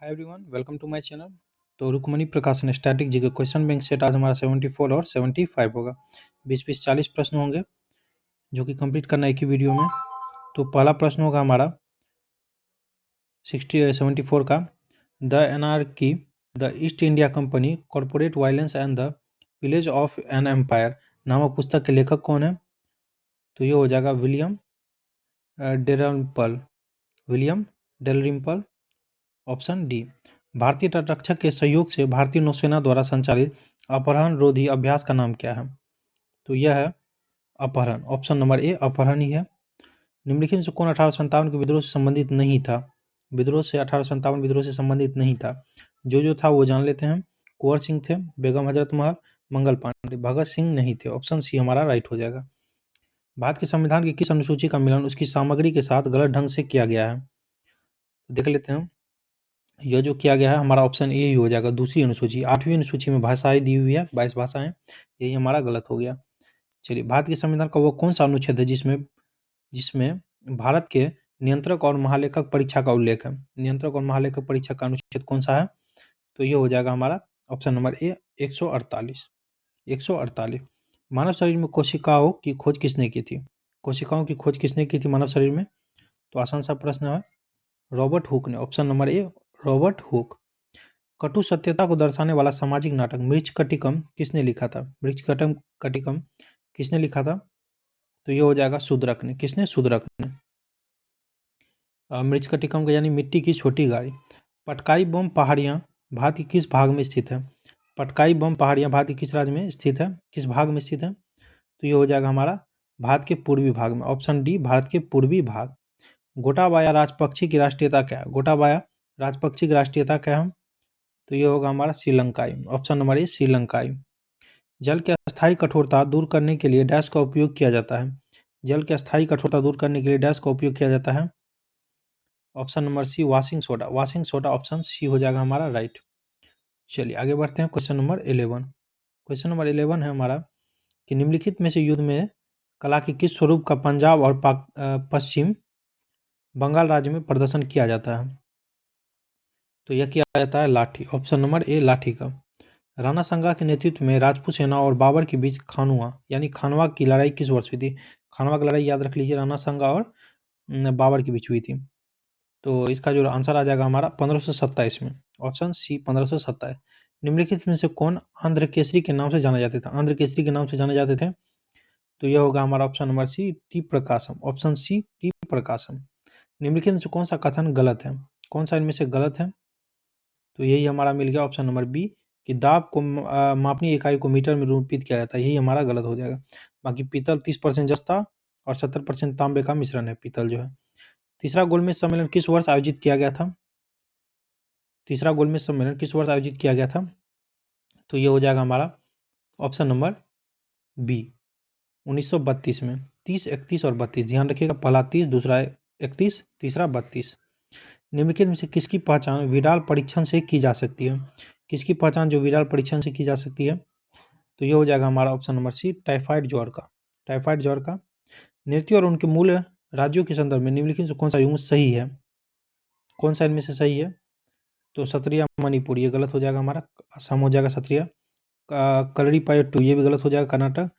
Hi everyone, welcome to my channel. तो रुक्मणी प्रकाशन static G के क्वेश्चन बैंक सेट आज हमारा 74 और 75 होगा। 20-20-40 प्रश्न होंगे जो कि कंप्लीट करना एक ही वीडियो में। तो पहला प्रश्न होगा हमारा 74 का, the anarchy, the East India Company, corporate violence and the village of an empire नामक पुस्तक के लेखक कौन है? तो ये हो जाएगा William Dalrymple. William Dalrymple, option D. भारतीय तटरक्षक के सहयोग से भारतीय नौसेना द्वारा संचालित अपहरण रोधी अभ्यास का नाम क्या है? तो यह है अपहरण। ऑप्शन नंबर ए अपहरण ही है। निम्नलिखित में से कौन 1857 के विद्रोह से संबंधित नहीं था? विद्रोह से 1857 विद्रोह से संबंधित नहीं था। जो था वो जान लेते हैं। कुंवर सिंह थे, बेगम हजरत महल, मंगल पांडे। भगत सिंह नहीं थे। ऑप्शन सी हमारा राइट हो जाएगा। भारत के संविधान की किस अनुसूची का मिलान उसकी सामग्री के साथ गलत ढंग से किया गया है? तो देख लेते हैं। यह जो किया गया है हमारा ऑप्शन ए ही हो जाएगा। दूसरी अनुसूची, 8वीं अनुसूची में भाषाएं दी हुई है, 22 भाषाएं। यही हमारा गलत हो गया। चलिए, भारत के संविधान का वो कौन सा अनुच्छेद है जिसमें जिसमें भारत के नियंत्रक और महालेखक परीक्षा का उल्लेख है? नियंत्रक और महालेखक परीक्षा का अनुच्छेद कौन सा है? तो ये हो जाएगा हमारा ऑप्शन नंबर ए 148। 148। मानव शरीर में कोशिकाओं की खोज किसने की थी? कोशिकाओं की खोज किसने की थी मानव शरीर में? तो आसान सा प्रश्न है, रॉबर्ट हुक ने। Option number A Robert Hooke. कटु सत्यता को दर्शाने वाला सामाजिक नाटक मृच्छकटिकम किसने लिखा था? मृच्छकटिकम किसने लिखा था? तो ये हो जाएगा शूद्रक ने। किसने? शूद्रक ने। मृच्छकटिकम का यानी मिट्टी की छोटी गाड़ी। पटकाई बम पहाड़ियाँ भारत के किस भाग में स्थित है? पटकाई बम पहाड़ियाँ भारत के किस राज्य में स्थित है? किस भाग में स्थित है? तो ये हो जाएगा हमारा भारत के पूर्वी भाग में। ऑप्शन डी भारत के पूर्वी भाग। गोटाबाया राजपक्षी की राष्ट्रीयता क्या है? गोटाबाया राजपक्षी की राष्ट्रीयता क्या है? तो ये होगा हमारा श्रीलंकाई। ऑप्शन नंबर ए श्रीलंकाई। जल की अस्थायी कठोरता दूर करने के लिए डैश का उपयोग किया जाता है? जल की अस्थायी कठोरता दूर करने के लिए डैश का उपयोग किया जाता है? Option number C washing soda. Washing soda, option C हो जाएगा हमारा राइट। चलिए आगे बढ़ते हैं। Question number 11। क्वेश्चन नंबर 11 है हमारा कि निम्नलिखित में से युद्ध में कला के किस स्वरूप का पंजाब और पश्चिम बंगाल राज्य में प्रदर्शन किया जाता है? तो यह किया जाता है लाठी। ऑप्शन नंबर ए लाठी का। राणा सांगा के नेतृत्व में राजपूत सेना और बाबर के बीच खानुआ यानी खानवा की लड़ाई किस वर्ष हुई थी? खानवा की लड़ाई याद रख लीजिए, राणा सांगा और बाबर के बीच हुई थी। तो इसका जो आंसर आ जाएगा हमारा 1527 में। Option C 1527। निम्नलिखित में से कौन आंध्र केसरी के नाम से जाने जाते थे? आंध्र केसरी के नाम से जाने जाते थे। तो यह होगा हमारा ऑप्शन नंबर सी टी प्रकाशम। ऑप्शन सी टी प्रकाशम। निम्नलिखित में से कौन सा कथन गलत है? कौन सा इनमें से गलत है? तो यही हमारा मिल गया ऑप्शन नंबर बी कि दाब को मापनी इकाई को मीटर में निरूपित किया जाता है। यही हमारा गलत हो जाएगा। बाकी पीतल 30% जस्ता और 70% तांबे का मिश्रण है पीतल जो है। तीसरा गोलमेज सम्मेलन किस वर्ष आयोजित किया गया था? तीसरा गोलमेज सम्मेलन किस वर्ष आयोजित किया गया था? तो ये हो जाएगा हमारा ऑप्शन नंबर बी 1932 में। 30, 31 और 32 ध्यान रखिएगा। पहला 30, दूसरा 31, तीसरा 32। निम्नलिखित में से किसकी पहचान विडाल परीक्षण से की जा सकती है? किसकी पहचान जो विडाल परीक्षण से की जा सकती है? तो ये हो जाएगा हमारा ऑप्शन नंबर सी टाइफाइड ज्वर का। टाइफाइड ज्वर का। नृत्य और उनके मूल राज्यों के संदर्भ में निम्नलिखित से कौन सा युग्म सही है? कौन सा इनमें से सही है? तो सत्रिया मणिपुर ये गलत हो जाएगा हमारा। असम हो जाएगा सत्रिया। कलरीपायट्टू ये भी गलत हो जाएगा कर्नाटक।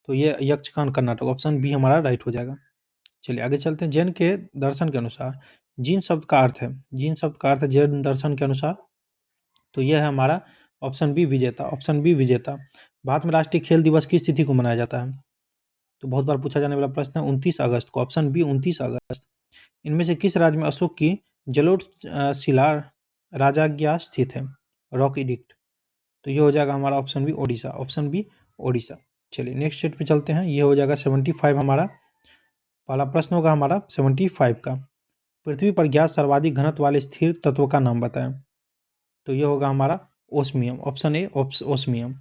तो ये यक्षगान कर्नाटक। ऑप्शन बी हमारा राइट हो जाएगा। चलिए आगे चलते हैं। जैन के दर्शन के अनुसार जीन शब्द का अर्थ है, जीन शब्द का अर्थ है जैन दर्शन के अनुसार। तो यह है हमारा ऑप्शन बी विजेता। ऑप्शन बी विजेता। भारत में राष्ट्रीय खेल दिवस किस तिथि को मनाया जाता है? तो बहुत बार पूछा जाने वाला प्रश्न है 29 अगस्त को। ऑप्शन बी 29 अगस्त। इनमें से किस राज्य में अशोक की जलोढ़ शिला राजाज्ञा स्थित है? Rock edict. तो ये हो जाएगा हमारा option B Odisha. Option B Odisha. चलिए नेक्स्ट स्टेट पे चलते हैं। ये हो जाएगा 75 हमारा। पहला प्रश्न होगा हमारा 75 का, पृथ्वी पर ज्ञात सर्वाधिक घनत्व वाले स्थिर तत्व का नाम बताएं। तो ये होगा हमारा osmium. Option A osmium.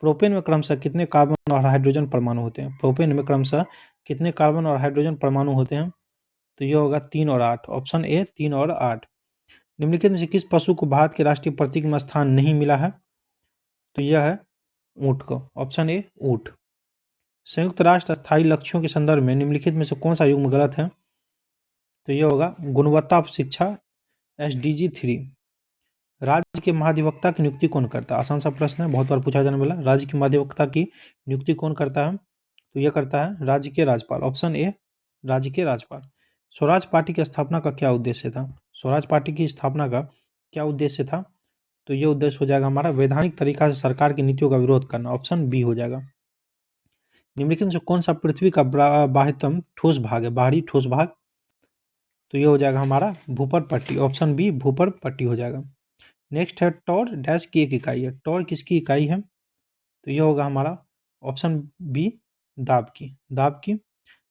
Propane में क्रमशः कितने कार्बन और हाइड्रोजन परमाणु होते हैं? प्रोपेन में क्रमशः कितने कार्बन और हाइड्रोजन परमाणु होते हैं? तो ये होगा 3 और 8। ऑप्शन ए 3 और 8। निम्नलिखित में से किस पशु को भारत के राष्ट्रीय प्रतीक में स्थान नहीं मिला है? तो यह है ऊंट को। ऑप्शन ए ऊंट। संयुक्त राष्ट्र स्थायी लक्ष्यों के संदर्भ में निम्नलिखित में से कौन सा युग्म गलत है? तो यह होगा गुणवत्ता शिक्षा SDG 3। राज्य के महाधिवक्ता की नियुक्ति कौन करता है? आसान सा प्रश्न है, बहुत बार पूछा जाने वाला। राज्य के महाधिवक्ता की नियुक्ति कौन करता है? तो यह करता है राज्य के राज्यपाल। ऑप्शन ए, राज्य के राज्यपाल। स्वराज पार्टी की स्थापना का क्या उद्देश्य था? स्वराज पार्टी की स्थापना का क्या उद्देश्य था? तो ये उद्देश्य हो जाएगा हमारा वैधानिक तरीका से सरकार की नीतियों का विरोध करना। ऑप्शन बी हो जाएगा। निम्नलिखित में से कौन सा पृथ्वी का बाह्यतम ठोस भाग है? बाहरी ठोस भाग? तो ये हो जाएगा हमारा भूपर पट्टी। ऑप्शन बी भूपर पट्टी हो जाएगा। नेक्स्ट है टॉर डैश की एक इकाई है। टॉर किसकी इकाई है? तो ये होगा हमारा ऑप्शन बी दाब की। दाब की।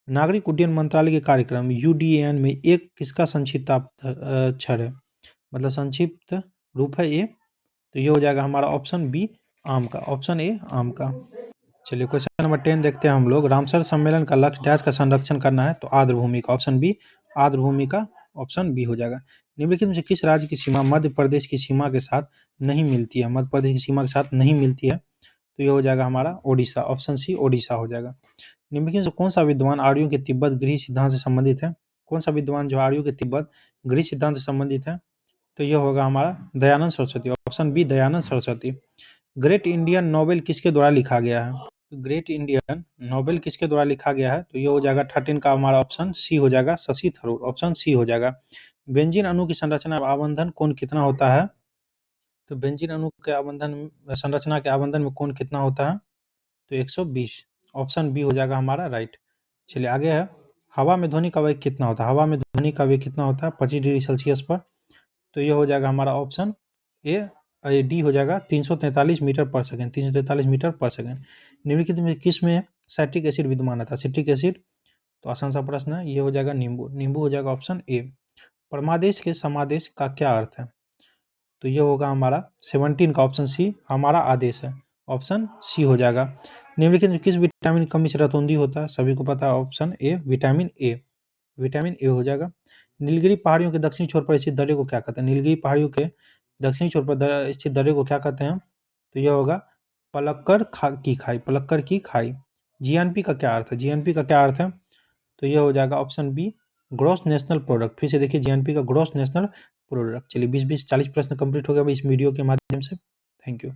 नागरिक उड्डयन मंत्रालय के कार्यक्रम UDAN में एक किसका संक्षिप्त अक्षर है? मतलब संक्षिप्त रूप है ए। तो ये हो जाएगा हमारा ऑप्शन बी आम का। ऑप्शन ए आम का। चलिए क्वेश्चन नंबर 10 देखते हैं हम लोग। रामसर सम्मेलन का लक्ष्य डैश का संरक्षण करना है? तो आर्द्र भूमि का। ऑप्शन बी आर्द्र भूमि का। ऑप्शन बी हो जाएगा। निम्नलिखित में से किस राज्य की सीमा मध्य प्रदेश की सीमा के साथ नहीं मिलती है? मध्य प्रदेश की सीमा के साथ नहीं मिलती है, तो ये हो जाएगा हमारा ओडिशा। ऑप्शन सी ओडिशा हो जाएगा। निम्नलिखित में से कौन सा विद्वान आर्यों के तिब्बत गृह सिद्धांत से संबंधित है? कौन सा विद्वान जो आर्यों के तिब्बत गृह सिद्धांत से संबंधित है? तो यह होगा हमारा Dayanand Saraswati. Option B Dayanand Saraswati. Great Indian novel किसके द्वारा लिखा गया है? तो ग्रेट इंडियन नोवेल किसके द्वारा लिखा गया है? तो ये हो जाएगा 13 का हमारा ऑप्शन सी हो जाएगा, शशि थरूर। ऑप्शन सी हो जाएगा। बेंजीन अणु की संरचना आबंधन कोण कितना होता है? तो बेंजीन अणु के आबंधन संरचना के आबंधन में कोण कितना होता है? तो 120। ऑप्शन बी हो जाएगा हमारा राइट। चलिए आगे है। हवा में ध्वनि का वेग कितना होता है? हवा में ध्वनि का वेग कितना होता है 25 डिग्री सेल्सियस पर? तो ये हो जाएगा हमारा ऑप्शन ए डी हो जाएगा 343 मीटर पर सेकंड। 343 मीटर पर सेकंड। निम्नलिखित में किस में सैट्रिक एसिड विद्यमान था? Citric acid. तो आसान सा प्रश्न है, ये हो जाएगा नींबू। नींबू हो जाएगा ऑप्शन ए। परमादेश के समादेश का क्या अर्थ है? तो ये होगा हमारा 17 का ऑप्शन सी हमारा आदेश है। ऑप्शन सी हो जाएगा। निम्नलिखित में किस विटामिन की कमी से रतौंधी होता है? सभी को पता है option A vitamin A. Vitamin A हो जाएगा। नीलगिरी पहाड़ियों के दक्षिणी छोर पर स्थित दर्रे को क्या कहते हैं? नीलगिरी पहाड़ियों के दक्षिणी छोर पर स्थित दर्रे को क्या कहते हैं? तो यह होगा पलक्कड़ की खाई। पलक्कड़ की खाई। जीएनपी का क्या अर्थ है? जीएनपी का क्या अर्थ है? तो यह हो जाएगा option B gross national product. फिर से देखिए जीएनपी का ग्रॉस नेशनल प्रोडक्ट। चलिए 20-20 40 प्रश्न कंप्लीट हो गया इस वीडियो के माध्यम से। Thank you.